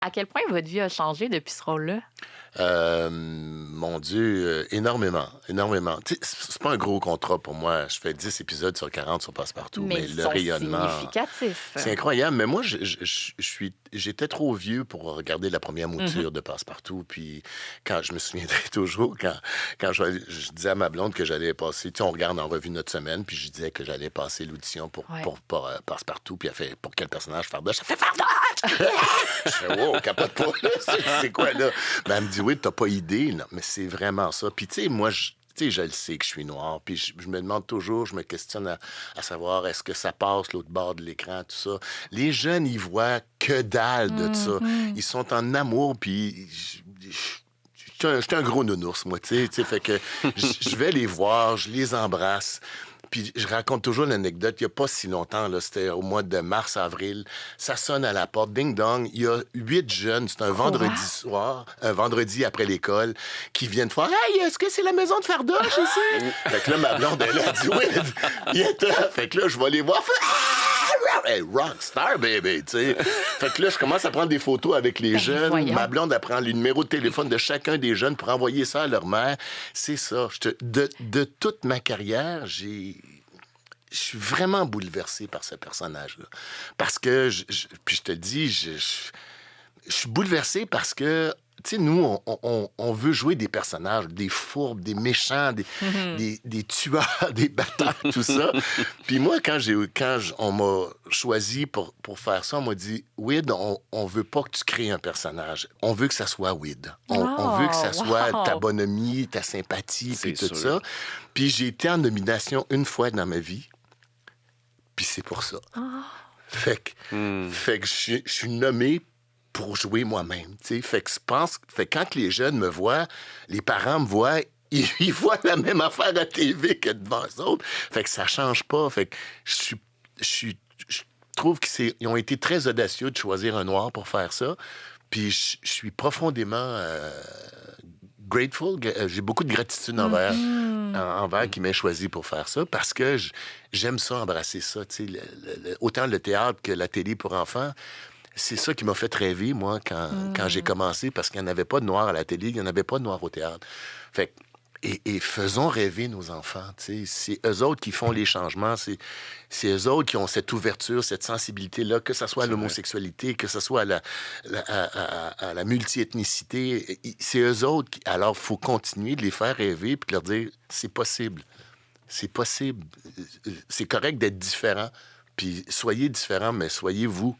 À quel point votre vie a changé depuis ce rôle-là? Mon Dieu, énormément, énormément. Tu sais, c'est pas un gros contrat pour moi. Je fais 10 épisodes sur 40 sur Passe-Partout, Mais mais ils le sont rayonnement, significatifs. c'est incroyable. Mais moi, j'étais trop vieux pour regarder la première Mmh. mouture de Passe-Partout. Puis quand je me souviendrai toujours, quand je disais à ma blonde que j'allais passer, tu sais, on regarde en revue notre semaine, puis je disais que j'allais passer l'audition Ouais. pour Passe-Partout. Puis elle fait, pour quel personnage? Fardoche? Ça fait Fardoche! Je fais, wow, capote pas, là. C'est quoi, là? Ben, elle me dit, oui, t'as pas idée, là. Mais c'est vraiment ça. Puis, tu sais, moi, tu sais, je le sais que je suis noir. Puis, je me demande toujours, je me questionne à savoir, est-ce que ça passe l'autre bord de l'écran, tout ça. Les jeunes, ils voient que dalle de ça. Mmh. Ils sont en amour, puis. J'étais un gros nounours, moi, tu sais, fait que je vais les voir, je les embrasse. Puis je raconte toujours l'anecdote, il n'y a pas si longtemps, là, c'était au mois de mars-avril, ça sonne à la porte, ding-dong, il y a 8 jeunes, c'est un Quoi? vendredi soir, un vendredi après l'école, qui viennent faire « Hey, est-ce que c'est la maison de Fardoche ici? » Fait que là, ma blonde, elle a dit « Oui, il est là. » Fait que là, je vais les voir, hey, rockstar, baby, tu sais. Fait que là, je commence à prendre des photos avec les Ben jeunes. Ma voyons. blonde, elle prend le numéro de téléphone de chacun des jeunes pour envoyer ça à leur mère. C'est ça. De toute ma carrière, je suis vraiment bouleversé par ce personnage-là. Parce que, puis je te le dis, je suis bouleversé parce que, tu sais, nous, on veut jouer des personnages, des fourbes, des méchants, Mmh. des tueurs, des batteurs, tout ça. Puis moi, on m'a choisi pour faire ça, on m'a dit, Wid, on veut pas que tu crées un personnage. On veut que ça soit Wid. On veut que ça Oh, soit ta wow! bonhomie, ta sympathie, puis C'est tout sûr. ça. Puis j'ai été en nomination une fois dans ma vie, puis c'est pour ça. Ah! Mmh. Fait que je suis nommé pour jouer moi-même, tu sais. Fait que je pense, fait que quand les jeunes me voient, les parents me voient, ils voient la même affaire à TV que devant eux autres. Fait que ça change pas. Fait que je suis, je trouve ils ont été très audacieux de choisir un noir pour faire ça. Puis je suis profondément grateful. J'ai beaucoup de gratitude Mmh. envers qui m'ait choisi pour faire ça parce que j'aime ça, embrasser ça. Tu sais, autant le théâtre que la télé pour enfants. C'est ça qui m'a fait rêver, moi, quand j'ai Mmh. commencé, parce qu'il n'y en avait pas de noir à la télé, il n'y en avait pas de noir au théâtre. Fait que- et faisons rêver nos enfants, tu sais. C'est eux autres qui font les changements, c'est eux autres qui ont cette ouverture, cette sensibilité-là, que ce soit à C'est vrai. l'homosexualité, que ce soit à la multiethnicité. C'est eux autres qui... Alors, il faut continuer de les faire rêver puis de leur dire, c'est possible. C'est possible. C'est correct d'être différent. Puis soyez différent, mais soyez vous.